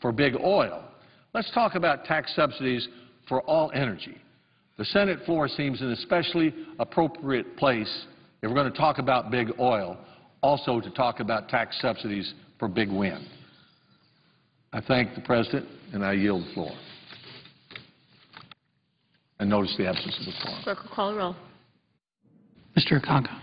for big oil. Let's talk about tax subsidies for all energy. The Senate floor seems an especially appropriate place, if we're going to talk about big oil, also to talk about tax subsidies for big wind. I thank the President, and I yield the floor. And notice the absence of the quorum. Clerk will call the roll. Mr. Akaka.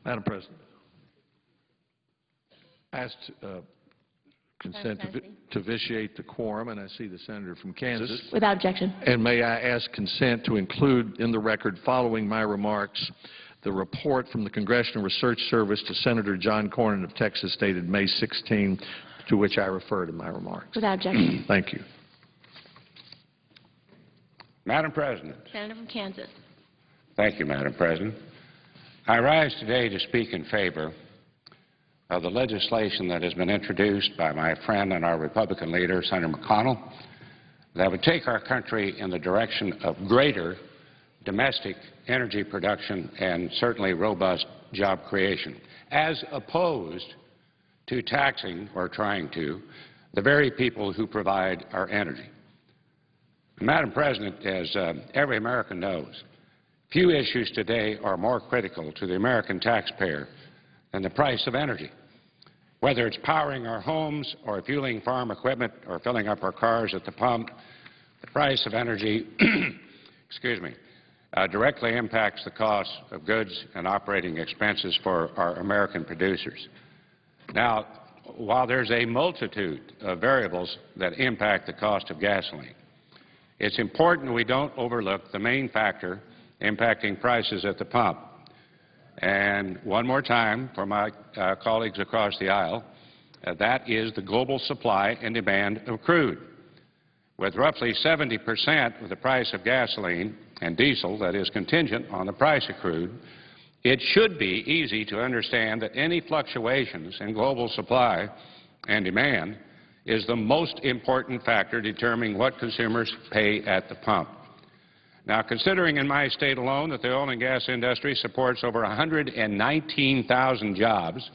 Madam President, asked consent to vitiate the quorum, and I see the senator from Kansas. Without objection. And may I ask consent to include in the record, following my remarks, the report from the Congressional Research Service to Senator John Cornyn of Texas dated May 16, to which I referred in my remarks. Without objection. Thank you. Madam President. Senator from Kansas. Thank you, Madam President. I rise today to speak in favor of the legislation that has been introduced by my friend and our Republican leader, Senator McConnell, that would take our country in the direction of greater domestic energy production and certainly robust job creation, as opposed to taxing, or trying to, the very people who provide our energy. Madam President, as every American knows, few issues today are more critical to the American taxpayer than the price of energy. Whether it's powering our homes or fueling farm equipment or filling up our cars at the pump, the price of energy directly impacts the cost of goods and operating expenses for our American producers. Now, while there's a multitude of variables that impact the cost of gasoline, it's important we don't overlook the main factor impacting prices at the pump. And one more time for my colleagues across the aisle, that is the global supply and demand of crude. With roughly 70% of the price of gasoline and diesel that is contingent on the price of crude, it should be easy to understand that any fluctuations in global supply and demand is the most important factor determining what consumers pay at the pump. Now, considering in my state alone that the oil and gas industry supports over 119,000 jobs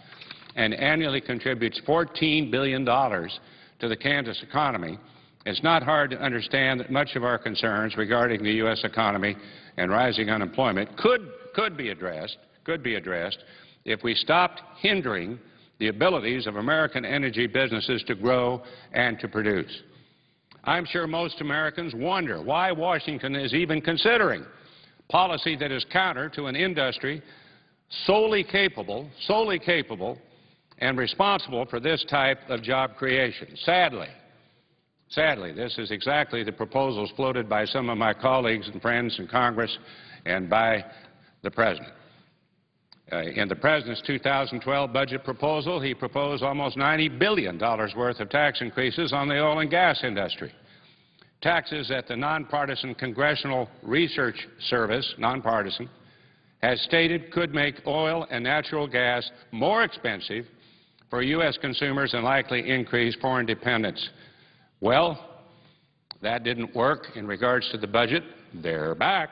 and annually contributes $14 billion to the Kansas economy, it's not hard to understand that much of our concerns regarding the U.S. economy and rising unemployment could be addressed if we stopped hindering the abilities of American energy businesses to grow and to produce. I'm sure most Americans wonder why Washington is even considering policy that is counter to an industry solely capable and responsible for this type of job creation. Sadly, this is exactly the proposals floated by some of my colleagues and friends in Congress and by the President. In the President's 2012 budget proposal, he proposed almost $90 billion worth of tax increases on the oil and gas industry. Taxes that the nonpartisan Congressional Research Service, nonpartisan, has stated could make oil and natural gas more expensive for U.S. consumers and likely increase foreign dependence. Well, that didn't work in regards to the budget. They're back.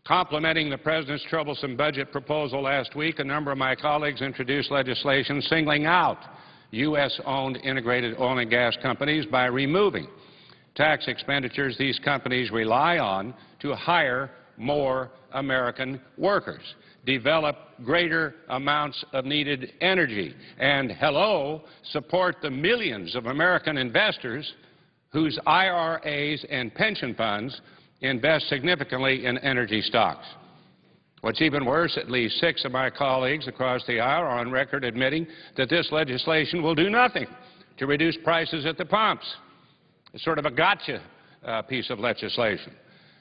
Complementing the President's troublesome budget proposal last week, a number of my colleagues introduced legislation singling out U.S.-owned integrated oil and gas companies by removing tax expenditures these companies rely on to hire more American workers, develop greater amounts of needed energy, and, support the millions of American investors whose IRAs and pension funds invest significantly in energy stocks. What's even worse, at least 6 of my colleagues across the aisle are on record admitting that this legislation will do nothing to reduce prices at the pumps. It's sort of a gotcha piece of legislation.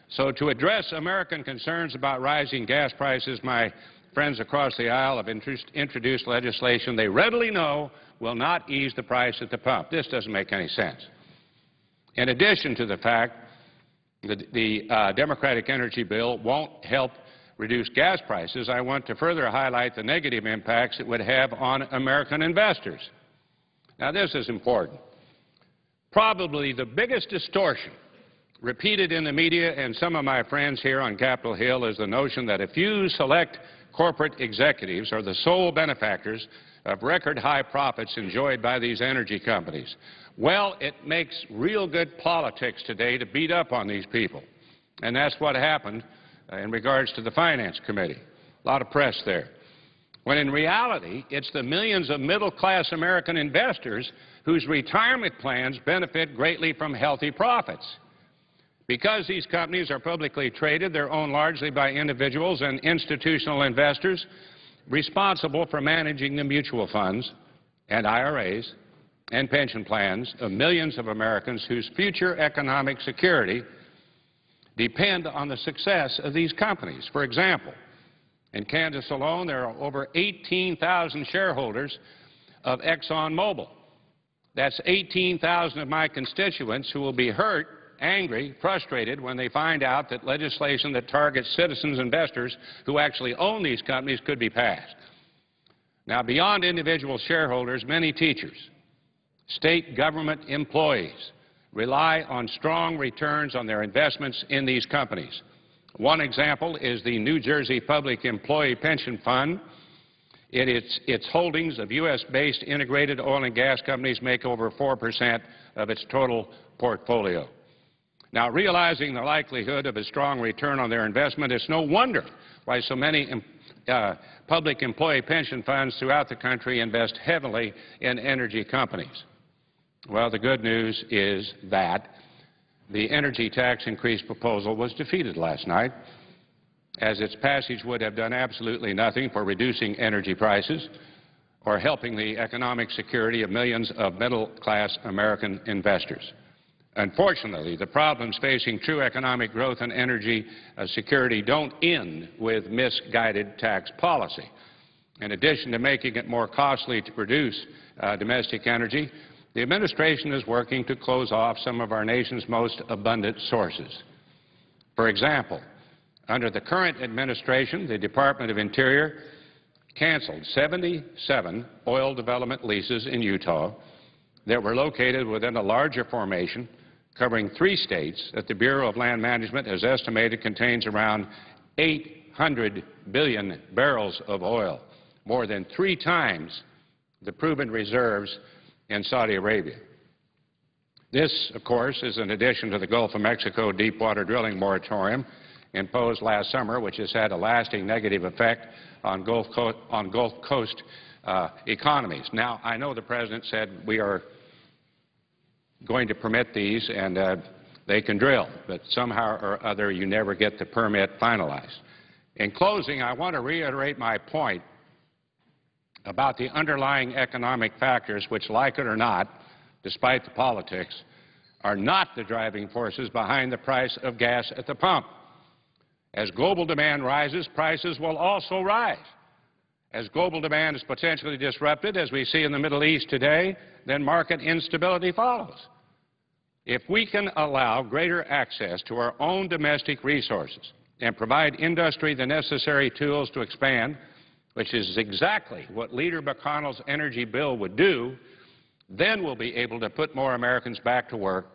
So to address American concerns about rising gas prices, my friends across the aisle have introduced legislation they readily know will not ease the price at the pump. This doesn't make any sense. In addition to the fact the Democratic energy bill won't help reduce gas prices, I want to further highlight the negative impacts it would have on American investors. Now, this is important. Probably the biggest distortion repeated in the media and some of my friends here on Capitol Hill is the notion that a few select corporate executives are the sole benefactors of record-high profits enjoyed by these energy companies. Well, it makes real good politics today to beat up on these people. And that's what happened in regards to the Finance Committee. A lot of press there. When in reality, it's the millions of middle-class American investors whose retirement plans benefit greatly from healthy profits. Because these companies are publicly traded, they're owned largely by individuals and institutional investors responsible for managing the mutual funds and IRAs and pension plans of millions of Americans whose future economic security depend on the success of these companies. For example, in Kansas alone, there are over 18,000 shareholders of ExxonMobil. That's 18,000 of my constituents who will be hurt, angry, frustrated when they find out that legislation that targets citizens, investors who actually own these companies could be passed. Now, beyond individual shareholders, many teachers, state government employees rely on strong returns on their investments in these companies. One example is the New Jersey Public Employee Pension Fund. Its holdings of U.S.-based integrated oil and gas companies make over 4% of its total portfolio. Now, realizing the likelihood of a strong return on their investment, it's no wonder why so many public employee pension funds throughout the country invest heavily in energy companies. Well, the good news is that the energy tax increase proposal was defeated last night, as its passage would have done absolutely nothing for reducing energy prices or helping the economic security of millions of middle-class American investors. Unfortunately, the problems facing true economic growth and energy security don't end with misguided tax policy. In addition to making it more costly to produce domestic energy, the administration is working to close off some of our nation's most abundant sources. For example, under the current administration, the Department of Interior canceled 77 oil development leases in Utah that were located within a larger formation covering 3 states that the Bureau of Land Management has estimated contains around 800 billion barrels of oil, more than 3 times the proven reserves in Saudi Arabia. This, of course, is in addition to the Gulf of Mexico deepwater drilling moratorium imposed last summer, which has had a lasting negative effect on Gulf Coast economies. Now, I know the President said we are going to permit these and they can drill, but somehow or other you never get the permit finalized. In closing, I want to reiterate my point about the underlying economic factors which, like it or not, despite the politics, are not the driving forces behind the price of gas at the pump. As global demand rises, prices will also rise. As global demand is potentially disrupted, as we see in the Middle East today, then market instability follows. If we can allow greater access to our own domestic resources and provide industry the necessary tools to expand, which is exactly what Leader McConnell's energy bill would do, then we'll be able to put more Americans back to work,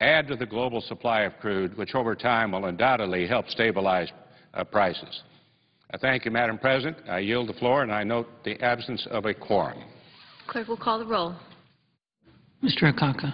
add to the global supply of crude, which over time will undoubtedly help stabilize prices. I thank you, Madam President. I yield the floor, and I note the absence of a quorum. Clerk will call the roll. Mr. Akaka.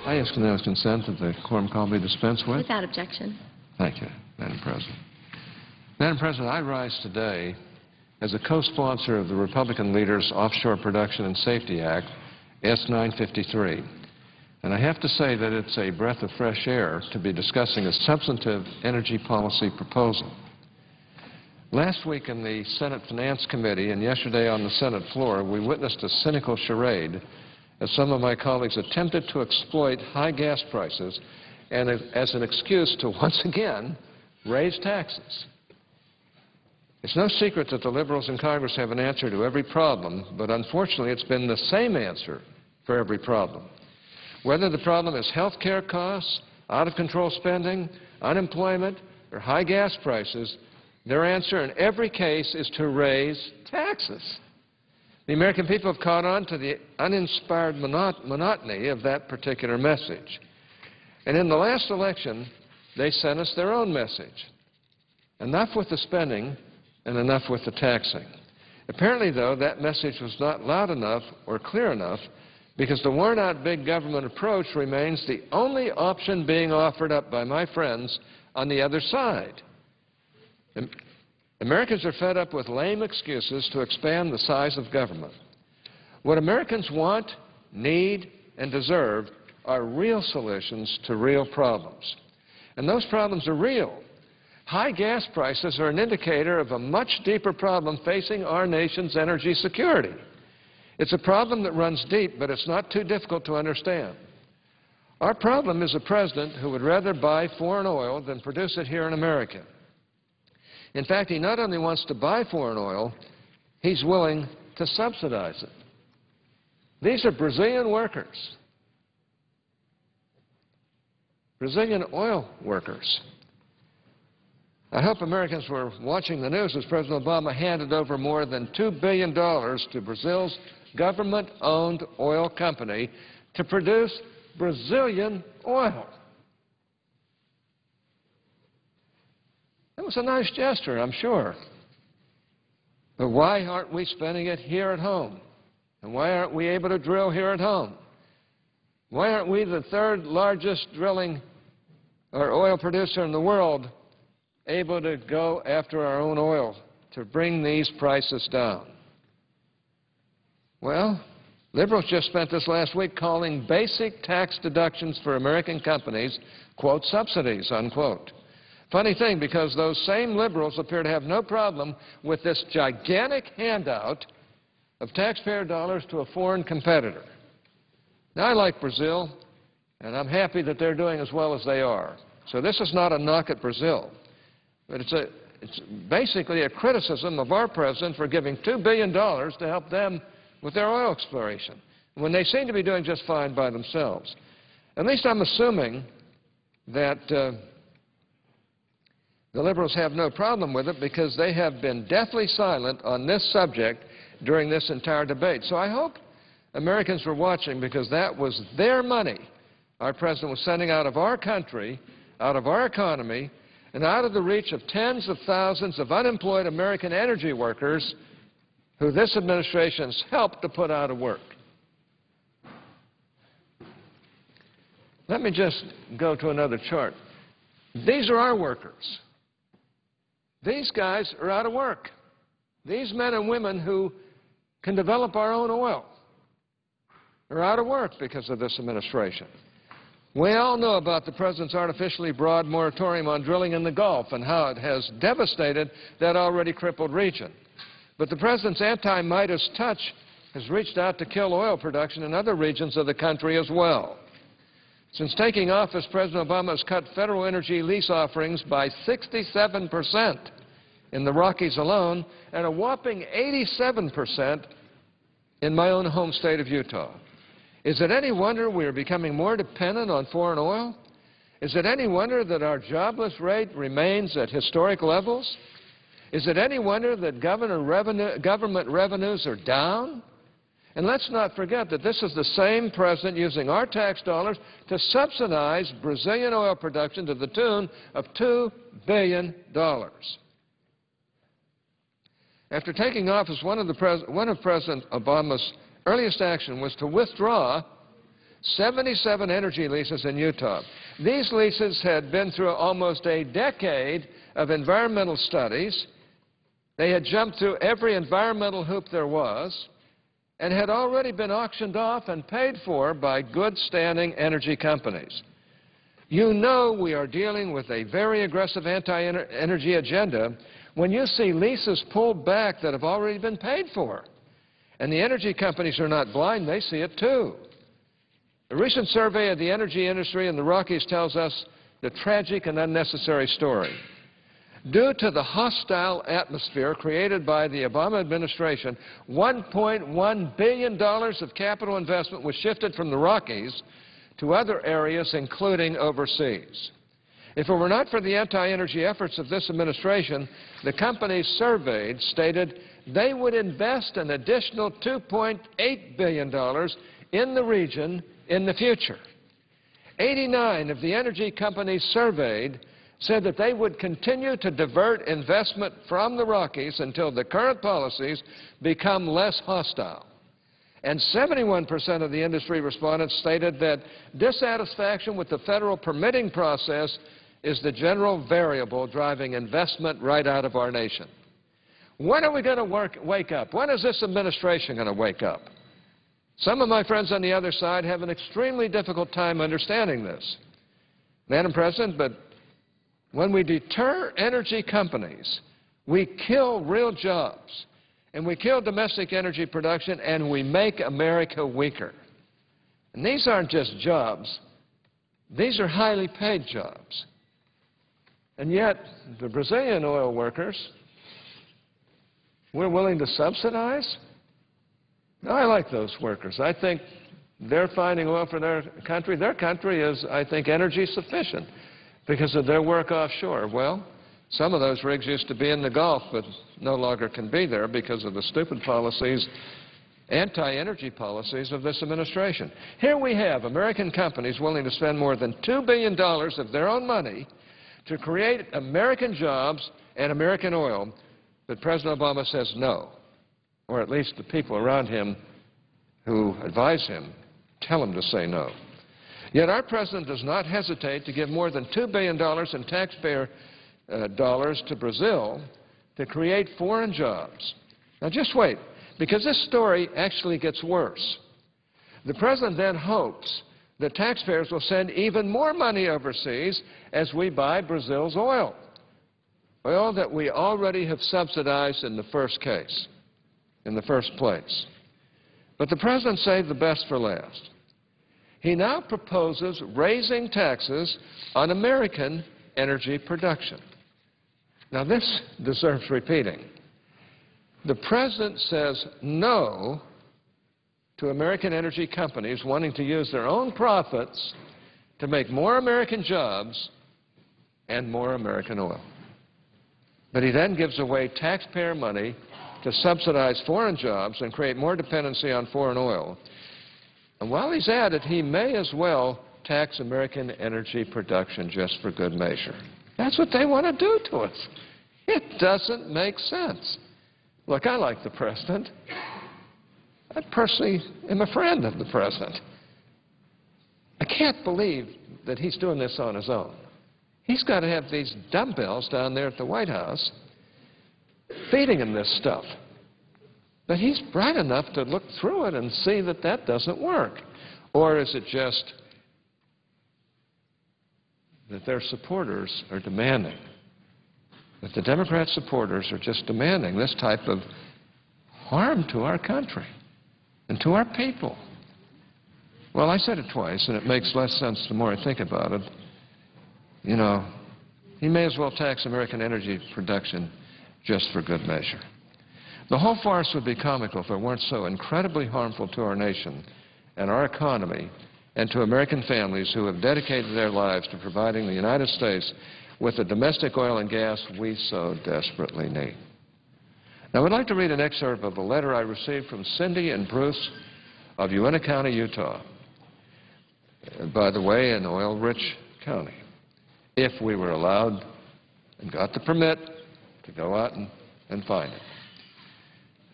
I ask unanimous consent that the quorum call be dispensed with. Without objection. Thank you, Madam President. Madam President, I rise today as a co-sponsor of the Republican leader's Offshore Production and Safety Act, S-953. And I have to say that it's a breath of fresh air to be discussing a substantive energy policy proposal. Last week in the Senate Finance Committee and yesterday on the Senate floor, we witnessed a cynical charade as some of my colleagues attempted to exploit high gas prices and as an excuse to once again raise taxes. It's no secret that the liberals in Congress have an answer to every problem, but unfortunately it's been the same answer for every problem. Whether the problem is health care costs, out-of-control spending, unemployment, or high gas prices, their answer in every case is to raise taxes. The American people have caught on to the uninspired monotony of that particular message. And in the last election, they sent us their own message. Enough with the spending and enough with the taxing. Apparently, though, that message was not loud enough or clear enough because the worn-out big government approach remains the only option being offered up by my friends on the other side. Americans are fed up with lame excuses to expand the size of government. What Americans want, need, and deserve are real solutions to real problems. And those problems are real. High gas prices are an indicator of a much deeper problem facing our nation's energy security. It's a problem that runs deep, but it's not too difficult to understand. Our problem is a president who would rather buy foreign oil than produce it here in America. In fact, he not only wants to buy foreign oil, he's willing to subsidize it. These are Brazilian workers, Brazilian oil workers. I hope Americans were watching the news as President Obama handed over more than $2 billion to Brazil's government-owned oil company to produce Brazilian oil. That was a nice gesture, I'm sure. But why aren't we spending it here at home? And why aren't we able to drill here at home? Why aren't we the third largest drilling or oil producer in the world able to go after our own oil to bring these prices down? Well, liberals just spent this last week calling basic tax deductions for American companies, quote, subsidies, unquote. Funny thing, because those same liberals appear to have no problem with this gigantic handout of taxpayer dollars to a foreign competitor. Now, I like Brazil, and I'm happy that they're doing as well as they are. So this is not a knock at Brazil, but it's basically a criticism of our president for giving $2 billion to help them with their oil exploration, when they seem to be doing just fine by themselves. At least I'm assuming that the liberals have no problem with it because they have been deathly silent on this subject during this entire debate. So I hope Americans were watching, because that was their money our president was sending out of our country, out of our economy, and out of the reach of tens of thousands of unemployed American energy workers who this administration has helped to put out of work. Let me just go to another chart. These are our workers. These guys are out of work. These men and women who can develop our own oil are out of work because of this administration. We all know about the president's artificially broad moratorium on drilling in the Gulf and how it has devastated that already crippled region. But the president's anti-Midas touch has reached out to kill oil production in other regions of the country as well. Since taking office, President Obama has cut federal energy lease offerings by 67% in the Rockies alone, and a whopping 87% in my own home state of Utah. Is it any wonder we are becoming more dependent on foreign oil? Is it any wonder that our jobless rate remains at historic levels? Is it any wonder that government revenues are down? And let's not forget that this is the same president using our tax dollars to subsidize Brazilian oil production to the tune of $2 billion. After taking office, one of President Obama's earliest action was to withdraw 77 energy leases in Utah. These leases had been through almost a decade of environmental studies. They had jumped through every environmental hoop there was and had already been auctioned off and paid for by good-standing energy companies. You know we are dealing with a very aggressive anti-energy agenda when you see leases pulled back that have already been paid for. And the energy companies are not blind, they see it too. A recent survey of the energy industry in the Rockies tells us the tragic and unnecessary story. Due to the hostile atmosphere created by the Obama administration, $1.1 billion of capital investment was shifted from the Rockies to other areas, including overseas. If it were not for the anti-energy efforts of this administration, the companies surveyed stated they would invest an additional $2.8 billion in the region in the future. 89 of the energy companies surveyed said that they would continue to divert investment from the Rockies until the current policies become less hostile. And 71% of the industry respondents stated that dissatisfaction with the federal permitting process is the general variable driving investment right out of our nation. When are we going to wake up? When is this administration going to wake up? Some of my friends on the other side have an extremely difficult time understanding this. Madam President, but when we deter energy companies, we kill real jobs, and we kill domestic energy production, and we make America weaker. And these aren't just jobs. These are highly paid jobs. And yet, the Brazilian oil workers, we're willing to subsidize? No, I like those workers. I think they're finding oil for their country. Their country is, I think, energy sufficient because of their work offshore. Well, some of those rigs used to be in the Gulf, but no longer can be there because of the stupid policies, anti-energy policies of this administration. Here we have American companies willing to spend more than $2 billion of their own money to create American jobs and American oil, but President Obama says no, or at least the people around him who advise him tell him to say no. Yet our president does not hesitate to give more than $2 billion in taxpayer dollars to Brazil to create foreign jobs. Now just wait, because this story actually gets worse. The president then hopes that taxpayers will send even more money overseas as we buy Brazil's oil, oil that we already have subsidized in the first case, in the first place. But the president saved the best for last. He now proposes raising taxes on American energy production. Now, this deserves repeating. The president says no to American energy companies wanting to use their own profits to make more American jobs and more American oil. But he then gives away taxpayer money to subsidize foreign jobs and create more dependency on foreign oil. And while he's at it, he may as well tax American energy production just for good measure. That's what they want to do to us. It doesn't make sense. Look, I like the president. I personally am a friend of the president. I can't believe that he's doing this on his own. He's got to have these dumbbells down there at the White House feeding him this stuff. But he's bright enough to look through it and see that that doesn't work. Or is it just that their supporters are demanding, that the Democrat supporters are just demanding this type of harm to our country and to our people? Well, I said it twice, and it makes less sense the more I think about it. You know, he may as well tax American energy production just for good measure. The whole farce would be comical if it weren't so incredibly harmful to our nation and our economy and to American families who have dedicated their lives to providing the United States with the domestic oil and gas we so desperately need. Now, I'd like to read an excerpt of a letter I received from Cindy and Bruce of Uintah County, Utah, by the way, an oil-rich county, if we were allowed and got the permit to go out and find it.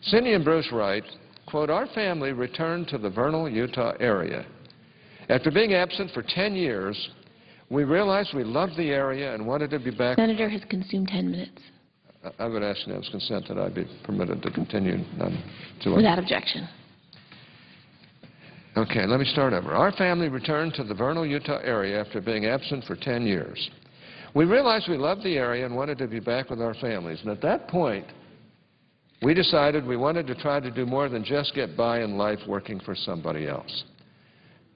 Cindy and Bruce write, quote, "Our family returned to the Vernal, Utah area After being absent for 10 years, we realized we loved the area and wanted to be back. Senator has consumed 10 minutes. I would ask unanimous consent that I be permitted to continue. None too long. Without objection. Okay, let me start over. Our family returned to the Vernal, Utah area after being absent for 10 years. We realized we loved the area and wanted to be back with our families. And at that point, we decided we wanted to try to do more than just get by in life working for somebody else,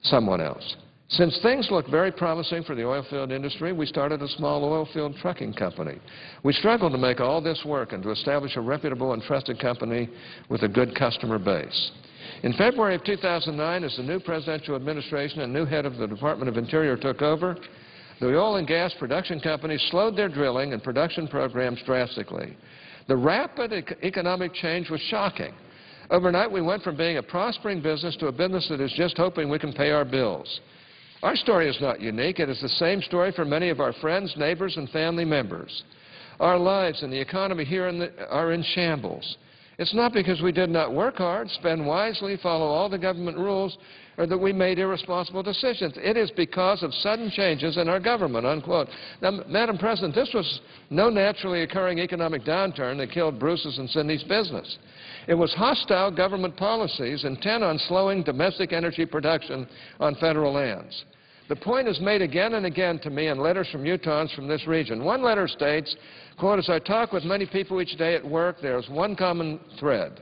someone else. Since things looked very promising for the oil field industry, we started a small oil field trucking company. We struggled to make all this work and to establish a reputable and trusted company with a good customer base. In February of 2009, as the new presidential administration and new head of the Department of Interior took over, the oil and gas production companies slowed their drilling and production programs drastically. The rapid economic change was shocking. Overnight, we went from being a prospering business to a business that is just hoping we can pay our bills. Our story is not unique. It is the same story for many of our friends, neighbors, and family members. Our lives and the economy here are in shambles. It's not because we did not work hard, spend wisely, follow all the government rules, or that we made irresponsible decisions. It is because of sudden changes in our government, unquote. Now, Madam President, this was no naturally occurring economic downturn that killed Bruce's and Cindy's business. It was hostile government policies intent on slowing domestic energy production on federal lands. The point is made again and again to me in letters from Utahns from this region. One letter states, quote, "As I talk with many people each day at work, there is one common thread.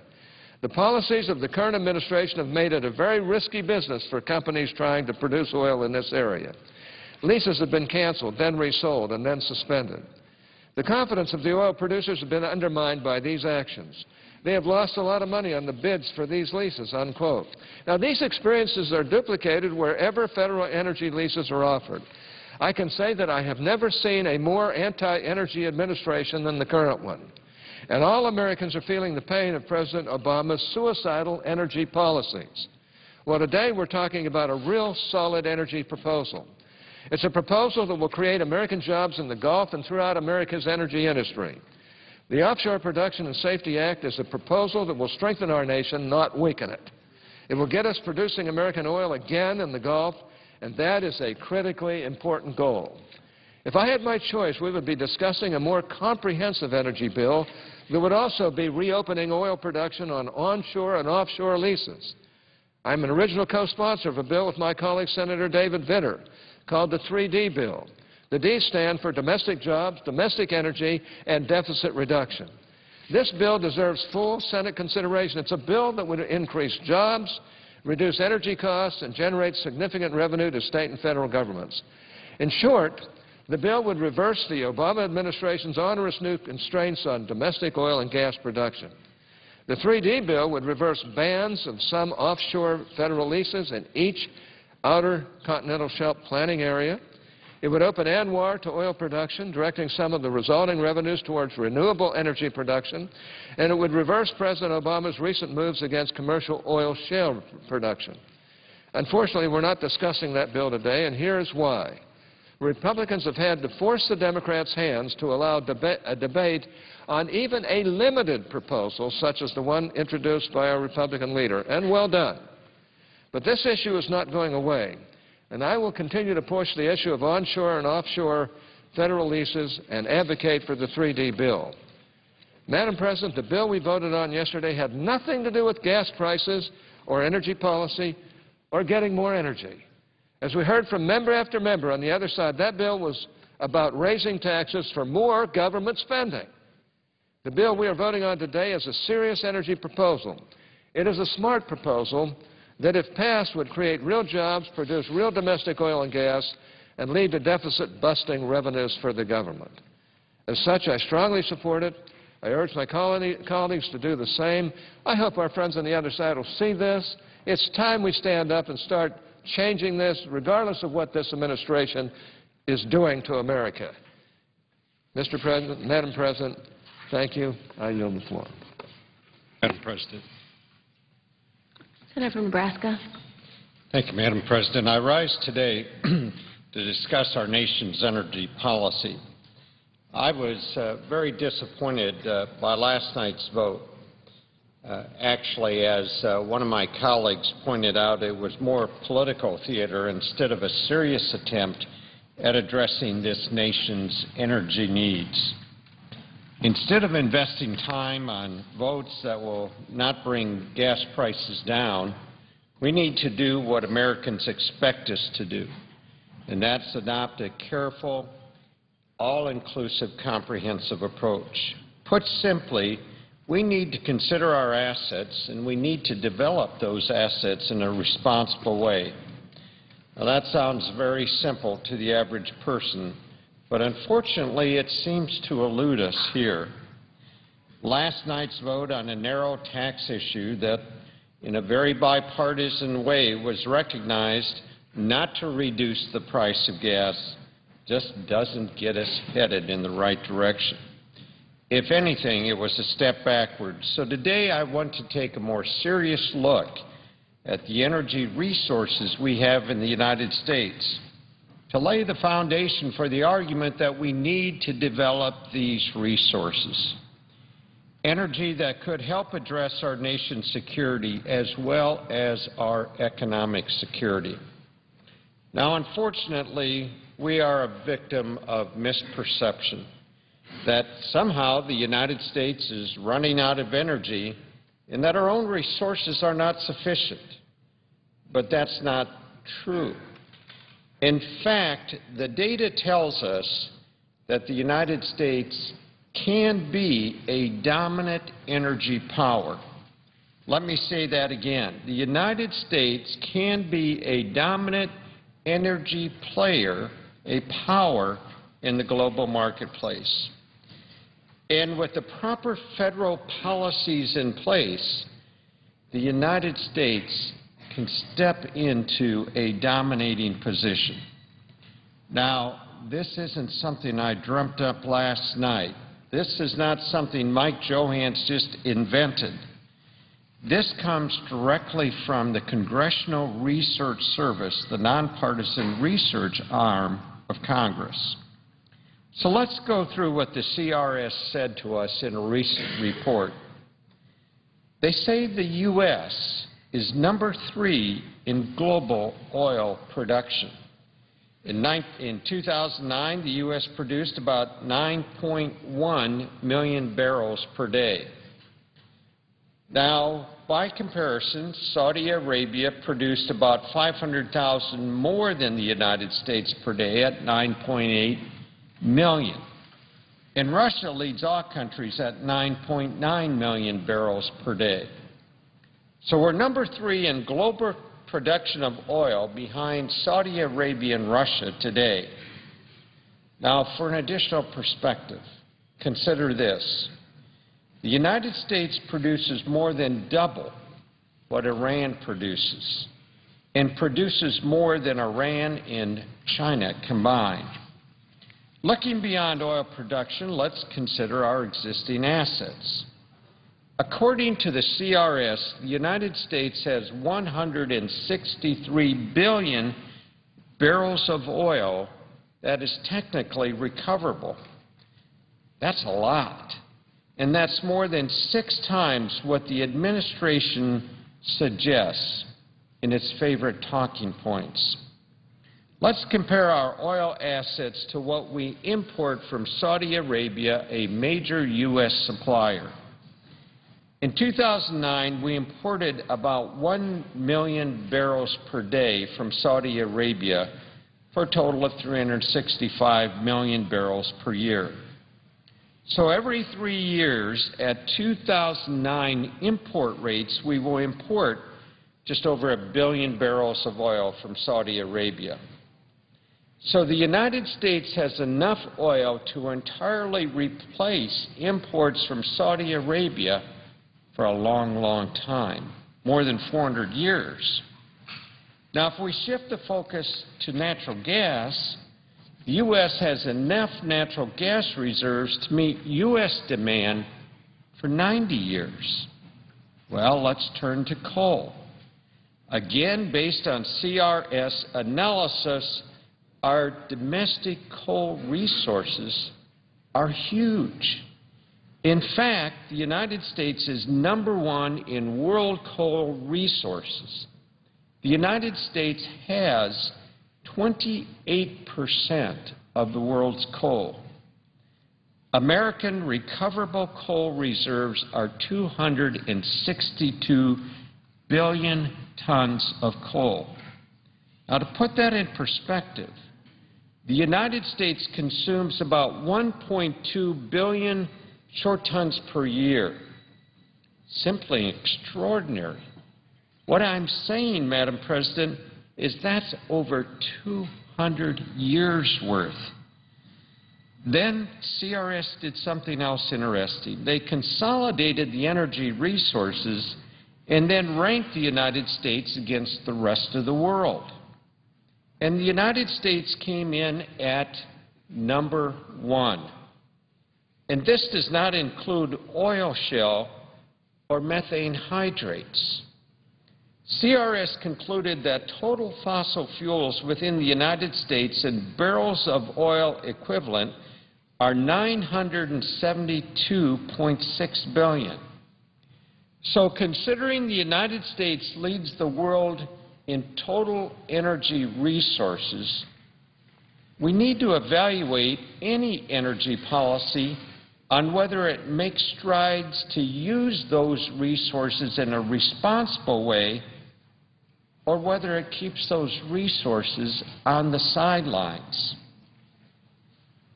The policies of the current administration have made it a very risky business for companies trying to produce oil in this area. Leases have been canceled, then resold, and then suspended. The confidence of the oil producers has been undermined by these actions. They have lost a lot of money on the bids for these leases," unquote. Now, these experiences are duplicated wherever federal energy leases are offered. I can say that I have never seen a more anti-energy administration than the current one. And all Americans are feeling the pain of President Obama's suicidal energy policies. Well, today we're talking about a real solid energy proposal. It's a proposal that will create American jobs in the Gulf and throughout America's energy industry. The Offshore Production and Safety Act is a proposal that will strengthen our nation, not weaken it. It will get us producing American oil again in the Gulf, and that is a critically important goal. If I had my choice, we would be discussing a more comprehensive energy bill that would also be reopening oil production on onshore and offshore leases. I'm an original co-sponsor of a bill with my colleague Senator David Vitter called the 3D bill. The D's stand for domestic jobs, domestic energy, and deficit reduction. This bill deserves full Senate consideration. It's a bill that would increase jobs, reduce energy costs, and generate significant revenue to state and federal governments. In short, the bill would reverse the Obama administration's onerous new constraints on domestic oil and gas production. The 3D bill would reverse bans of some offshore federal leases in each outer continental shelf planning area. It would open ANWR to oil production, directing some of the resulting revenues towards renewable energy production, and it would reverse President Obama's recent moves against commercial oil shale production. Unfortunately, we're not discussing that bill today, and here's why. Republicans have had to force the Democrats' hands to allow a debate on even a limited proposal such as the one introduced by our Republican leader, and well done. But this issue is not going away. And I will continue to push the issue of onshore and offshore federal leases and advocate for the 3D bill. Madam President, the bill we voted on yesterday had nothing to do with gas prices or energy policy or getting more energy. As we heard from member after member on the other side, that bill was about raising taxes for more government spending. The bill we are voting on today is a serious energy proposal. It is a smart proposal that, if passed, would create real jobs, produce real domestic oil and gas, and lead to deficit-busting revenues for the government. As such, I strongly support it. I urge my colleagues to do the same. I hope our friends on the other side will see this. It's time we stand up and start changing this, regardless of what this administration is doing to America. Mr. President, Madam President, thank you. I yield the floor. Madam President. Senator from Nebraska. Thank you, Madam President. I rise today to discuss our nation's energy policy. I was very disappointed by last night's vote. Actually, as one of my colleagues pointed out, it was more political theater instead of a serious attempt at addressing this nation's energy needs. Instead of investing time on votes that will not bring gas prices down, we need to do what Americans expect us to do, and that's adopt a careful, all-inclusive, comprehensive approach. Put simply, we need to consider our assets, and we need to develop those assets in a responsible way. Now, that sounds very simple to the average person, but unfortunately it seems to elude us here. Last night's vote on a narrow tax issue that, in a very bipartisan way, was recognized not to reduce the price of gas just doesn't get us headed in the right direction. If anything, it was a step backwards. So today I want to take a more serious look at the energy resources we have in the United States to lay the foundation for the argument that we need to develop these resources. Energy that could help address our nation's security as well as our economic security. Now, unfortunately, we are a victim of misperception that somehow the United States is running out of energy and that our own resources are not sufficient. But that's not true. In fact, the data tells us that the United States can be a dominant energy power. Let me say that again. The United States can be a dominant energy player, a power in the global marketplace. And with the proper federal policies in place, the United States can step into a dominating position. Now, this isn't something I dreamt up last night. This is not something Mike Johanns just invented. This comes directly from the Congressional Research Service, the nonpartisan research arm of Congress. So let's go through what the CRS said to us in a recent report. They say the U.S. is number 3 in global oil production. In 2009, the U.S. produced about 9.1 million barrels per day. Now, by comparison, Saudi Arabia produced about 500,000 more than the United States per day at 9.8 million. And Russia leads all countries at 9.9 million barrels per day. So we're number 3 in global production of oil behind Saudi Arabia and Russia today. Now, for an additional perspective, consider this. The United States produces more than double what Iran produces and produces more than Iran and China combined. Looking beyond oil production, let's consider our existing assets. According to the CRS, the United States has 163 billion barrels of oil that is technically recoverable. That's a lot. And that's more than 6 times what the administration suggests in its favorite talking points. Let's compare our oil assets to what we import from Saudi Arabia, a major U.S. supplier. In 2009, we imported about 1 million barrels per day from Saudi Arabia for a total of 365 million barrels per year. So every 3 years at 2009 import rates, we will import just over 1 billion barrels of oil from Saudi Arabia. So the United States has enough oil to entirely replace imports from Saudi Arabia for a long, long time, more than 400 years. Now, if we shift the focus to natural gas, the U.S. has enough natural gas reserves to meet U.S. demand for 90 years. Well, let's turn to coal. Again, based on CRS analysis, our domestic coal resources are huge. In fact, the United States is #1 in world coal resources. The United States has 28% of the world's coal. American recoverable coal reserves are 262 billion tons of coal. Now, to put that in perspective, the United States consumes about 1.2 billion short tons per year. Simply extraordinary. What I'm saying, Madam President, is that's over 200 years' worth. Then CRS did something else interesting. They consolidated the energy resources and then ranked the United States against the rest of the world. And the United States came in at #1. And this does not include oil shale or methane hydrates. CRS concluded that total fossil fuels within the United States in barrels of oil equivalent are 972.6 billion. So considering the United States leads the world in total energy resources, we need to evaluate any energy policy on whether it makes strides to use those resources in a responsible way or whether it keeps those resources on the sidelines.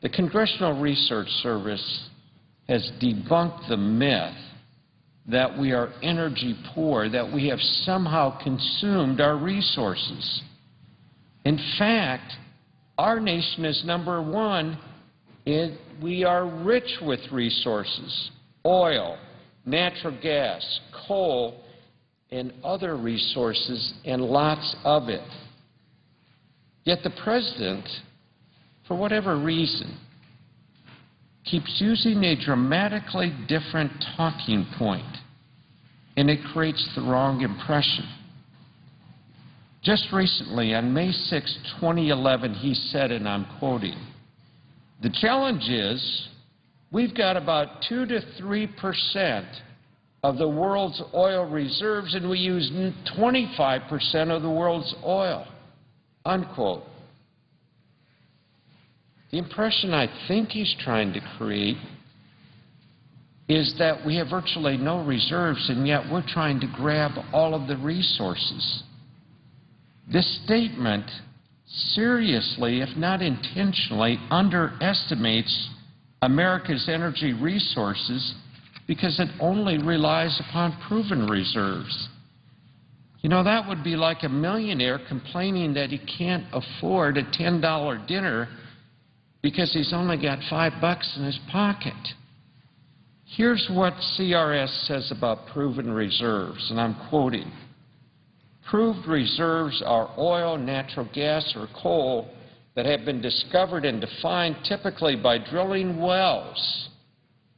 The Congressional Research Service has debunked the myth that we are energy poor, that we have somehow consumed our resources. In fact, our nation is #1. We are rich with resources, oil, natural gas, coal, and other resources, and lots of it. Yet the President, for whatever reason, keeps using a dramatically different talking point, and it creates the wrong impression. Just recently, on May 6, 2011, he said, and I'm quoting, "The challenge is we've got about 2 to 3% of the world's oil reserves, and we use 25% of the world's oil," unquote. The impression I think he's trying to create is that we have virtually no reserves, and yet we're trying to grab all of the resources. This statement seriously, if not intentionally, underestimates America's energy resources because it only relies upon proven reserves. You know, that would be like a millionaire complaining that he can't afford a $10 dinner because he's only got $5 in his pocket. Here's what CRS says about proven reserves, and I'm quoting, "Proved reserves are oil, natural gas, or coal that have been discovered and defined typically by drilling wells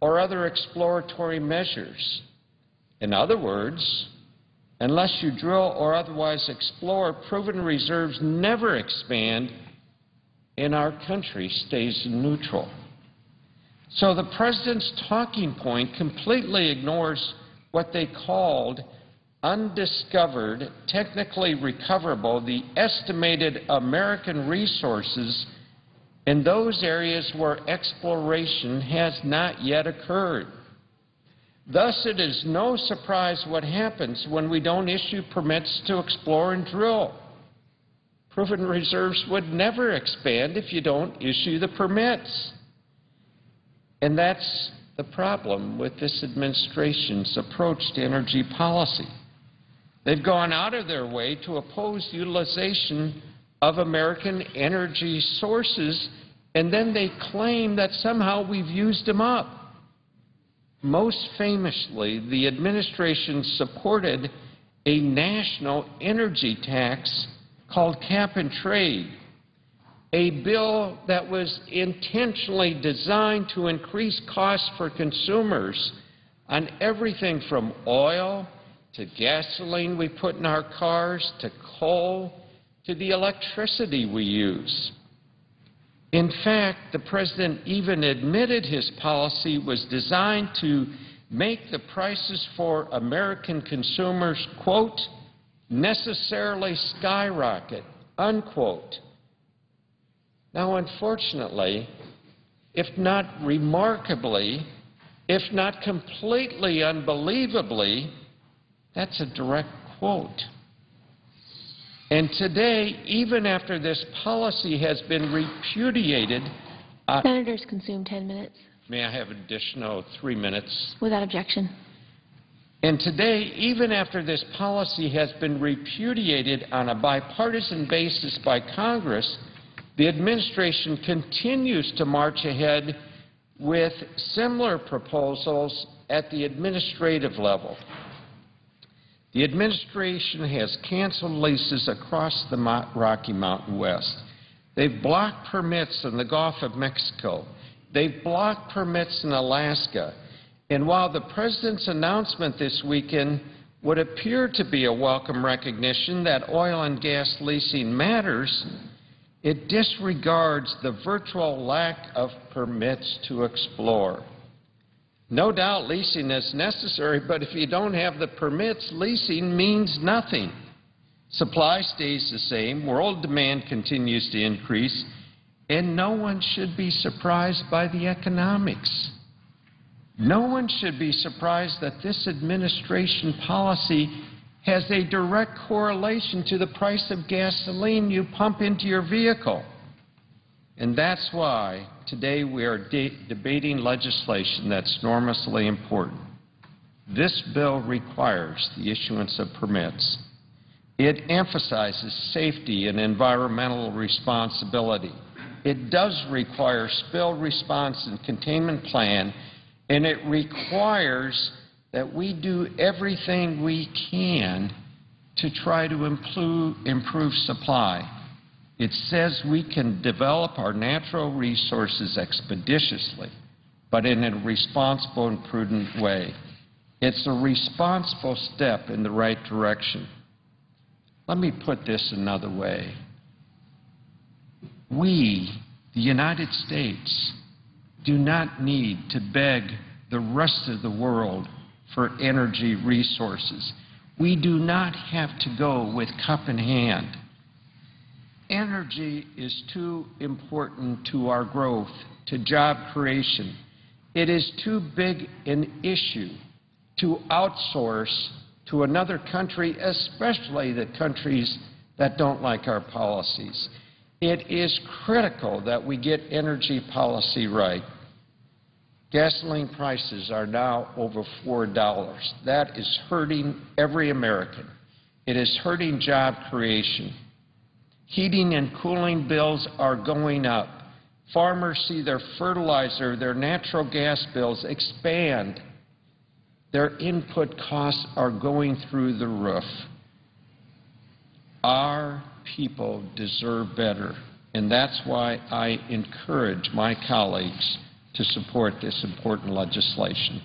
or other exploratory measures. In other words, unless you drill or otherwise explore, proven reserves never expand and our country stays neutral." So the President's talking point completely ignores what they called undiscovered, technically recoverable, the estimated American resources in those areas where exploration has not yet occurred. Thus, it is no surprise what happens when we don't issue permits to explore and drill. Proven reserves would never expand if you don't issue the permits. And that's the problem with this administration's approach to energy policy. They've gone out of their way to oppose utilization of American energy sources, and then they claim that somehow we've used them up. Most famously, the administration supported a national energy tax called Cap and Trade, a bill that was intentionally designed to increase costs for consumers on everything from oil to gasoline we put in our cars to coal to the electricity we use. In fact, the President even admitted his policy was designed to make the prices for American consumers, quote, necessarily skyrocket, unquote. Now, unfortunately, if not remarkably, if not completely unbelievably, that's a direct quote. And today, even after this policy has been repudiated, Senators consume 10 minutes. may I have an additional 3 minutes? Without objection. And today, even after this policy has been repudiated on a bipartisan basis by Congress, the administration continues to march ahead with similar proposals at the administrative level. The administration has canceled leases across the Rocky Mountain West. They've blocked permits in the Gulf of Mexico. They've blocked permits in Alaska. And while the President's announcement this weekend would appear to be a welcome recognition that oil and gas leasing matters, it disregards the virtual lack of permits to explore. No doubt leasing is necessary, but if you don't have the permits, leasing means nothing. Supply stays the same, world demand continues to increase, and no one should be surprised by the economics. No one should be surprised that this administration policy has a direct correlation to the price of gasoline you pump into your vehicle. And that's why today we are debating legislation that's enormously important. This bill requires the issuance of permits. It emphasizes safety and environmental responsibility. It does require spill response and containment plan, and it requires that we do everything we can to try to improve supply. It says we can develop our natural resources expeditiously, but in a responsible and prudent way. It's a responsible step in the right direction. Let me put this another way. We, the United States, do not need to beg the rest of the world for energy resources. We do not have to go with cup in hand. Energy is too important to our growth, to job creation. It is too big an issue to outsource to another country, especially the countries that don't like our policies. It is critical that we get energy policy right. Gasoline prices are now over $4. That is hurting every American. It is hurting job creation. Heating and cooling bills are going up. Farmers see their fertilizer, their natural gas bills expand. Their input costs are going through the roof. Our people deserve better, and that's why I encourage my colleagues to support this important legislation.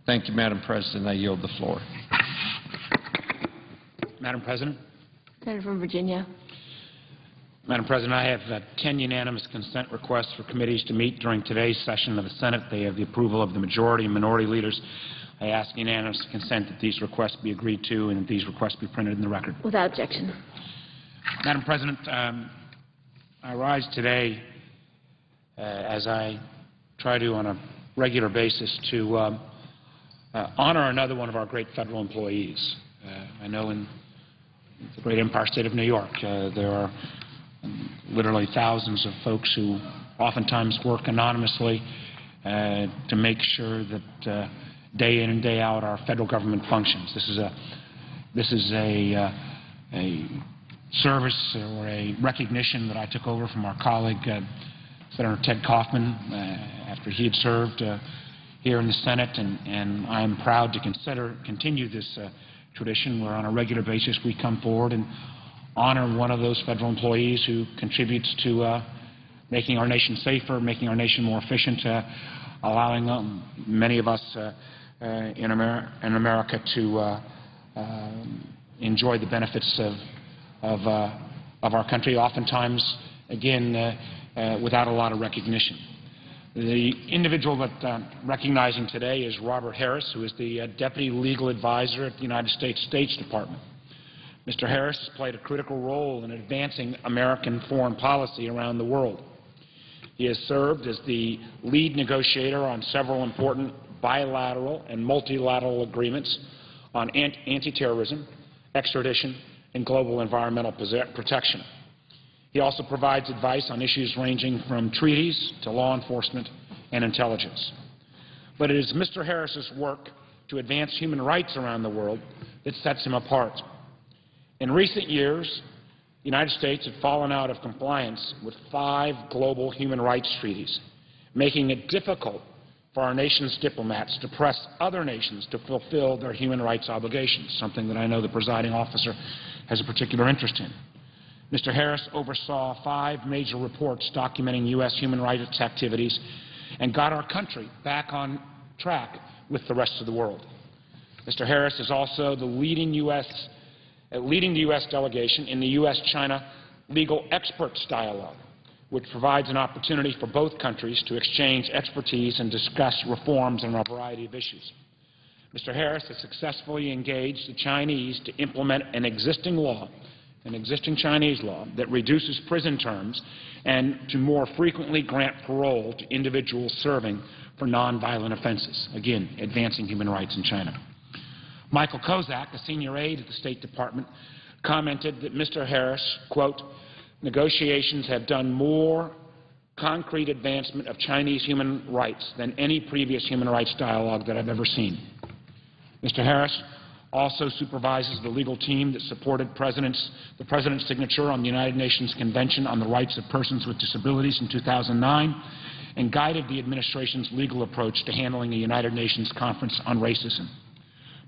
Thank you, Madam President. I yield the floor. Madam President. Senator from Virginia. Madam President, I have 10 unanimous consent requests for committees to meet during today's session of the Senate. They have the approval of the majority and minority leaders. I ask unanimous consent that these requests be agreed to and that these requests be printed in the record. Without objection. Madam President, I rise today as I try to on a regular basis to honor another one of our great federal employees. I know in the great Empire State of New York there are literally thousands of folks who oftentimes work anonymously to make sure that day in and day out our federal government functions. This is a service or a recognition that I took over from our colleague Senator Ted Kaufman after he had served here in the Senate, and I am proud to continue this tradition where on a regular basis we come forward and honor one of those federal employees who contributes to making our nation safer, making our nation more efficient, allowing many of us in America to enjoy the benefits of our country, oftentimes again, without a lot of recognition. The individual that I'm recognizing today is Robert Harris, who is the Deputy Legal Advisor at the United States State Department. Mr. Harris has played a critical role in advancing American foreign policy around the world. He has served as the lead negotiator on several important bilateral and multilateral agreements on anti-terrorism, extradition, and global environmental protection. He also provides advice on issues ranging from treaties to law enforcement and intelligence. But it is Mr. Harris's work to advance human rights around the world that sets him apart. In recent years, the United States had fallen out of compliance with 5 global human rights treaties, making it difficult for our nation's diplomats to press other nations to fulfill their human rights obligations, something that I know the presiding officer has a particular interest in. Mr. Harris oversaw 5 major reports documenting U.S. human rights activities and got our country back on track with the rest of the world. Mr. Harris is also the leading the U.S. delegation in the U.S.-China Legal Experts Dialogue, which provides an opportunity for both countries to exchange expertise and discuss reforms on a variety of issues. Mr. Harris has successfully engaged the Chinese to implement an existing Chinese law that reduces prison terms and to more frequently grant parole to individuals serving for nonviolent offenses, again, advancing human rights in China. Michael Kozak, a senior aide at the State Department, commented that Mr. Harris, quote, negotiations have done more concrete advancement of Chinese human rights than any previous human rights dialogue that I've ever seen. Mr. Harris also supervises the legal team that supported the President's signature on the United Nations Convention on the Rights of Persons with Disabilities in 2009 and guided the administration's legal approach to handling the United Nations Conference on Racism.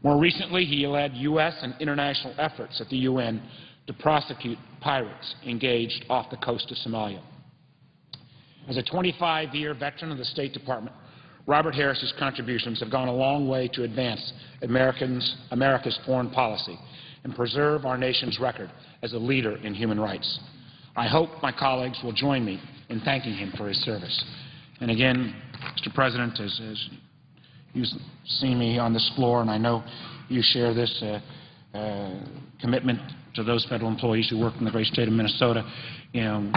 More recently, he led U.S. and international efforts at the UN to prosecute pirates engaged off the coast of Somalia. As a 25-year veteran of the State Department, Robert Harris's contributions have gone a long way to advance America's foreign policy and preserve our nation's record as a leader in human rights. I hope my colleagues will join me in thanking him for his service. And again, Mr. President, as you see me on this floor, and I know you share this commitment to those federal employees who work in the great state of Minnesota, you know,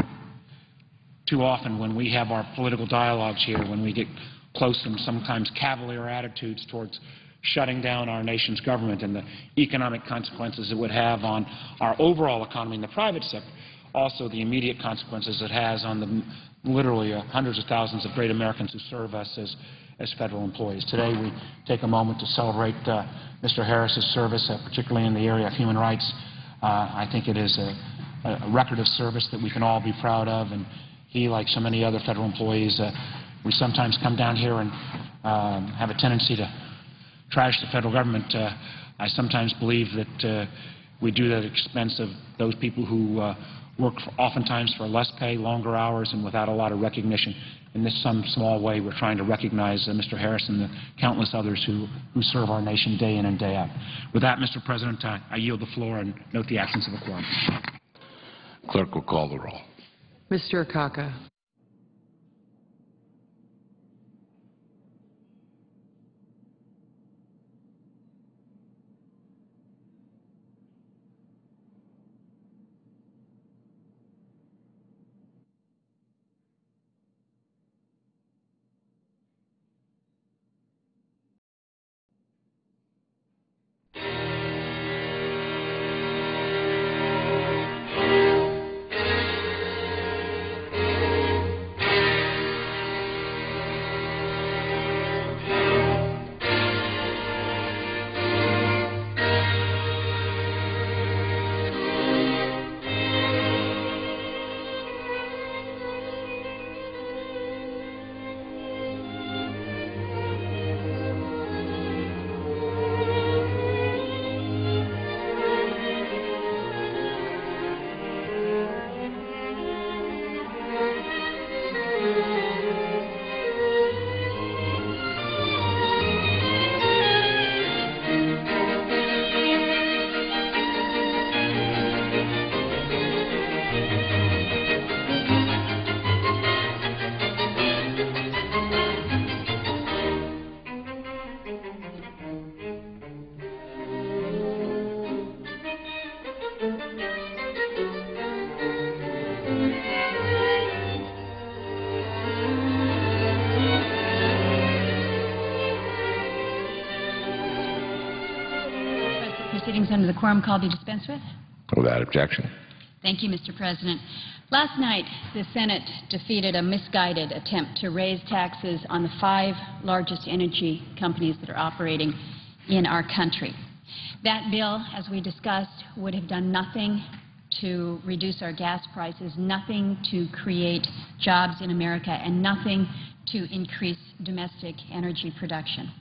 too often when we have our political dialogues here, when we get close and sometimes cavalier attitudes towards shutting down our nation's government and the economic consequences it would have on our overall economy in the private sector, also the immediate consequences it has on the literally hundreds of thousands of great Americans who serve us as federal employees. Today we take a moment to celebrate Mr. Harris's service, particularly in the area of human rights. I think it is a record of service that we can all be proud of, and he, like so many other federal employees, we sometimes come down here and have a tendency to trash the federal government. I sometimes believe that we do that at the expense of those people who work oftentimes for less pay, longer hours, and without a lot of recognition. In this some small way, we're trying to recognize Mr. Harris and the countless others who serve our nation day in and day out. With that, Mr. President, I yield the floor and note the absence of a quorum. Clerk will call the roll. Mr. Akaka. readings under the quorum call be dispensed with? Without objection. Thank you, Mr. President. Last night, the Senate defeated a misguided attempt to raise taxes on the 5 largest energy companies that are operating in our country. That bill, as we discussed, would have done nothing to reduce our gas prices, nothing to create jobs in America, and nothing to increase domestic energy production.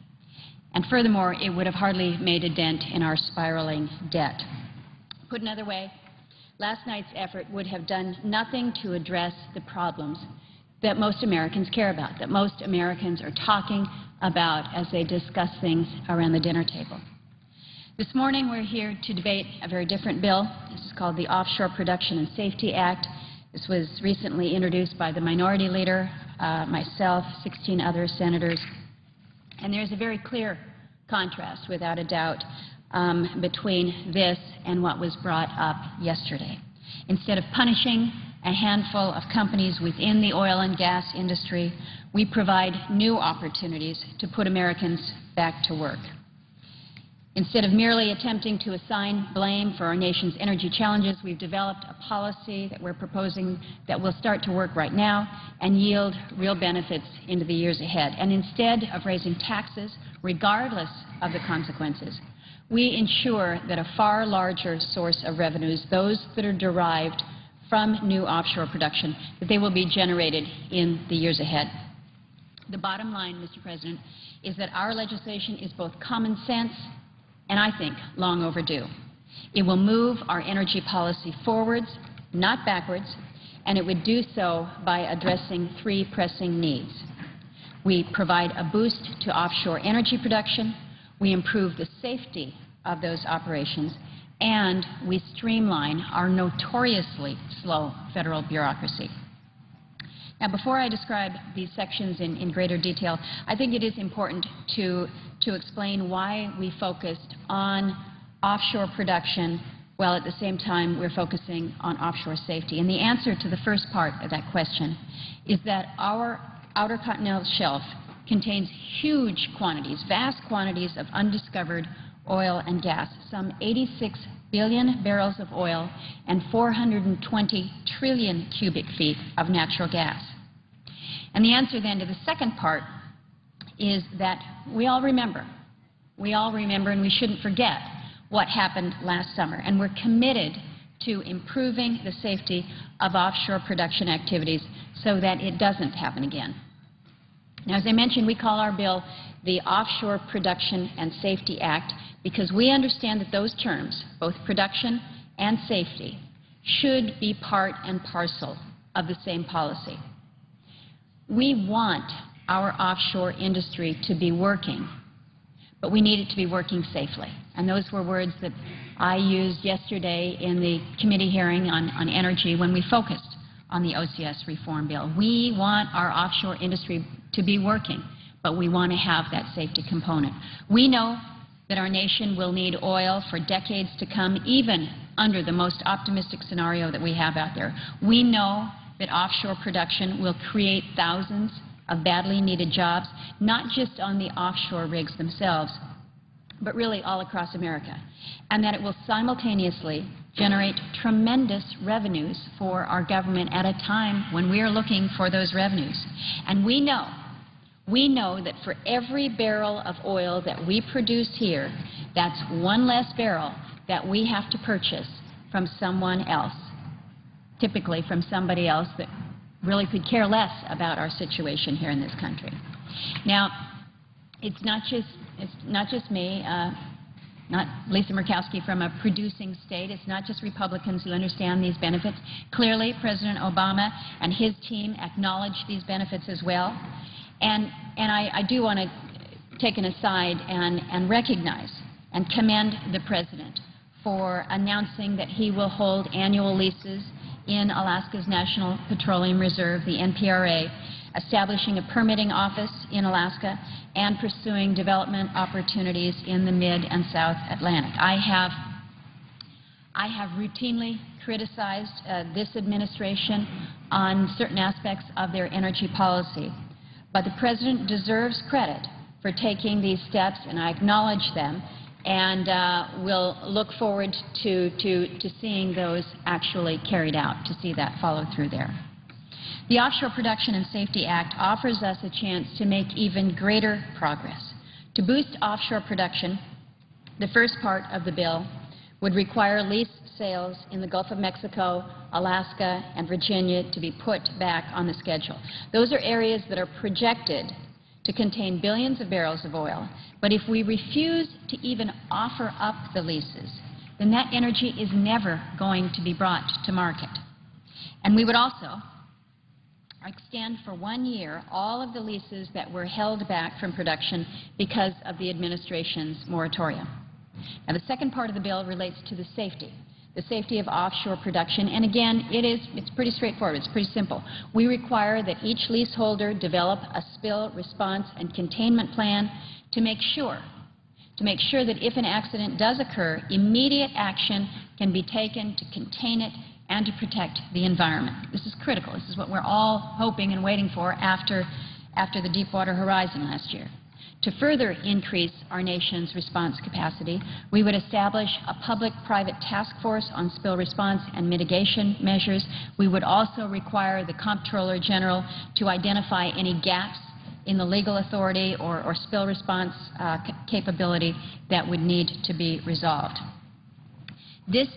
And furthermore, it would have hardly made a dent in our spiraling debt. Put another way, last night's effort would have done nothing to address the problems that most Americans care about, that most Americans are talking about as they discuss things around the dinner table. This morning we're here to debate a very different bill. This is called the Offshore Production and Safety Act. This was recently introduced by the Minority Leader, myself, 16 other senators. And there's a very clear contrast, without a doubt, between this and what was brought up yesterday. Instead of punishing a handful of companies within the oil and gas industry, we provide new opportunities to put Americans back to work. Instead of merely attempting to assign blame for our nation's energy challenges, we've developed a policy that we're proposing that will start to work right now and yield real benefits into the years ahead. And instead of raising taxes, regardless of the consequences, we ensure that a far larger source of revenues, those that are derived from new offshore production, that they will be generated in the years ahead. The bottom line, Mr. President, is that our legislation is both common sense and, I think, long overdue. It will move our energy policy forwards, not backwards, and it would do so by addressing 3 pressing needs. We provide a boost to offshore energy production, we improve the safety of those operations, and we streamline our notoriously slow federal bureaucracy. Now, before I describe these sections in greater detail, I think it is important to explain why we focused on offshore production while at the same time we're focusing on offshore safety. And the answer to the first part of that question is that our Outer Continental Shelf contains huge quantities, vast quantities of undiscovered oil and gas, some 86 billion barrels of oil and 420 trillion cubic feet of natural gas. And the answer then to the second part is that we all remember, and we shouldn't forget what happened last summer. And we're committed to improving the safety of offshore production activities so that it doesn't happen again. Now, as I mentioned, we call our bill the Offshore Production and Safety Act because we understand that those terms, both production and safety, should be part and parcel of the same policy. We want our offshore industry to be working, but we need it to be working safely. And those were words that I used yesterday in the committee hearing on energy when we focused on the OCS reform bill. We want our offshore industry to be working, but we want to have that safety component. We know that our nation will need oil for decades to come, even under the most optimistic scenario that we have out there. We know that offshore production will create thousands of badly needed jobs, not just on the offshore rigs themselves, but really all across America, and that it will simultaneously generate tremendous revenues for our government at a time when we are looking for those revenues. And we know that for every barrel of oil that we produce here, that's one less barrel that we have to purchase from someone else, typically from somebody else that really could care less about our situation here in this country. Now, it's not just me, not Lisa Murkowski from a producing state. It's not just Republicans who understand these benefits. Clearly, President Obama and his team acknowledge these benefits as well. And I do want to take an aside and recognize and commend the President for announcing that he will hold annual leases in Alaska's National Petroleum Reserve, the NPRA, establishing a permitting office in Alaska, and pursuing development opportunities in the Mid and South Atlantic. I have routinely criticized this administration on certain aspects of their energy policy, but the President deserves credit for taking these steps, and I acknowledge them, and we'll look forward to seeing those actually carried out, to see that follow through there. The Offshore Production and Safety Act offers us a chance to make even greater progress. To boost offshore production, the first part of the bill would require lease sales in the Gulf of Mexico, Alaska, and Virginia to be put back on the schedule. Those are areas that are projected to contain billions of barrels of oil. But if we refuse to even offer up the leases, then that energy is never going to be brought to market. And we would also extend for 1 year all of the leases that were held back from production because of the administration's moratorium. Now, the second part of the bill relates to the safety of offshore production. And again, it's pretty straightforward. It's pretty simple. We require that each leaseholder develop a spill response and containment plan to make sure that if an accident does occur, immediate action can be taken to contain it and to protect the environment. This is critical. This is what we're all hoping and waiting for after the Deepwater Horizon last year. To further increase our nation's response capacity, we would establish a public-private task force on spill response and mitigation measures. We would also require the Comptroller General to identify any gaps in the legal authority or spill response capability that would need to be resolved. This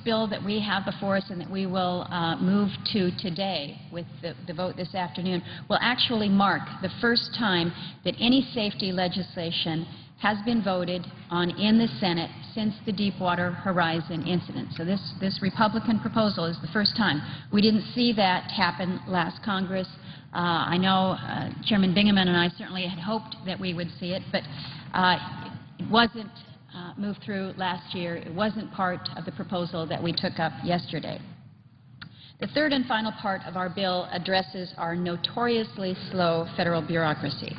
bill that we have before us and that we will move to today with the vote this afternoon will actually mark the first time that any safety legislation has been voted on in the Senate since the Deepwater Horizon incident. So this Republican proposal is the first time. We didn't see that happen last Congress. I know Chairman Bingaman and I certainly had hoped that we would see it, but it wasn't moved through last year. It wasn't part of the proposal that we took up yesterday. The third and final part of our bill addresses our notoriously slow federal bureaucracy.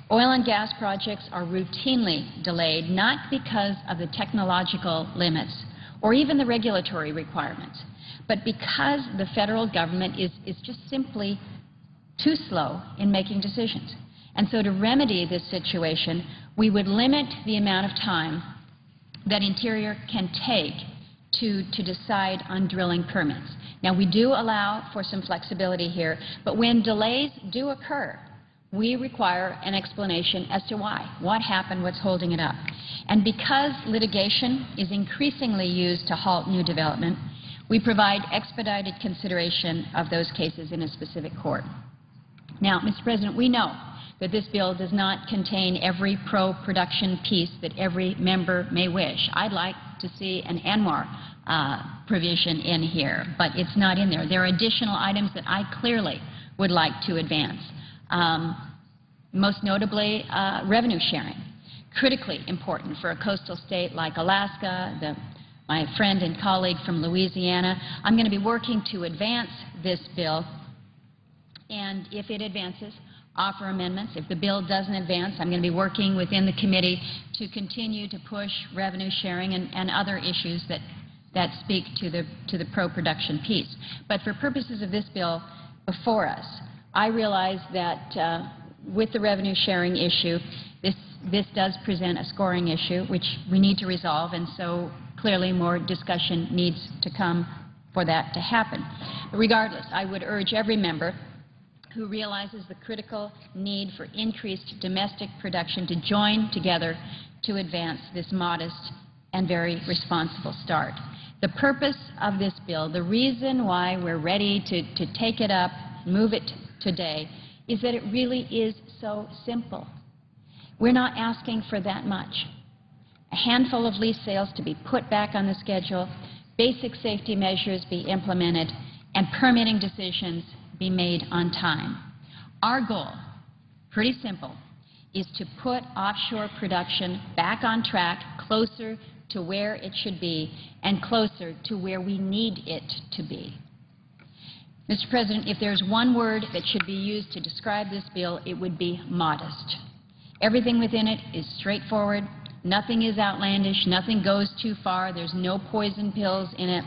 Oil and gas projects are routinely delayed not because of the technological limits or even the regulatory requirements, but because the federal government is just simply too slow in making decisions. And so to remedy this situation, we would limit the amount of time that Interior can take to decide on drilling permits. Now, we do allow for some flexibility here, but when delays do occur, we require an explanation as to why. What happened? What's holding it up? And because litigation is increasingly used to halt new development, we provide expedited consideration of those cases in a specific court. Now, Mr. President, we know that this bill does not contain every pro-production piece that every member may wish. I'd like to see an ANWR provision in here, but it's not in there. There are additional items that I clearly would like to advance, most notably revenue sharing, critically important for a coastal state like Alaska, my friend and colleague from Louisiana. I'm going to be working to advance this bill, and if it advances, offer amendments. If the bill doesn't advance, I'm going to be working within the committee to continue to push revenue sharing and other issues that speak to the pro-production piece. But for purposes of this bill before us, I realize that with the revenue sharing issue, this does present a scoring issue, which we need to resolve, and so clearly more discussion needs to come for that to happen. But regardless, I would urge every member who realizes the critical need for increased domestic production to join together to advance this modest and very responsible start. The purpose of this bill, the reason why we're ready to take it up, move it today, is that it really is so simple. We're not asking for that much. A handful of lease sales to be put back on the schedule, basic safety measures be implemented, and permitting decisions be made on time. Our goal, pretty simple, is to put offshore production back on track, closer to where it should be and closer to where we need it to be. Mr. President, if there's one word that should be used to describe this bill, it would be modest. Everything within it is straightforward. Nothing is outlandish. Nothing goes too far. There's no poison pills in it.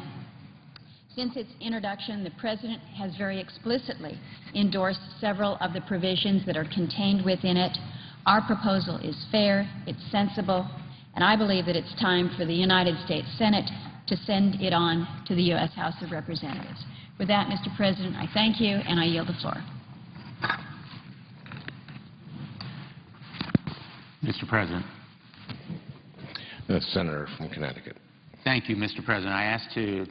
Since its introduction, the President has very explicitly endorsed several of the provisions that are contained within it. Our proposal is fair, it's sensible, And I believe that it's time for the United States Senate to send it on to the U.S. House of Representatives. With that, Mr. President, I thank you, and I yield the floor. Mr. President. The senator from Connecticut. Thank you, Mr. President. I ask to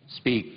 speak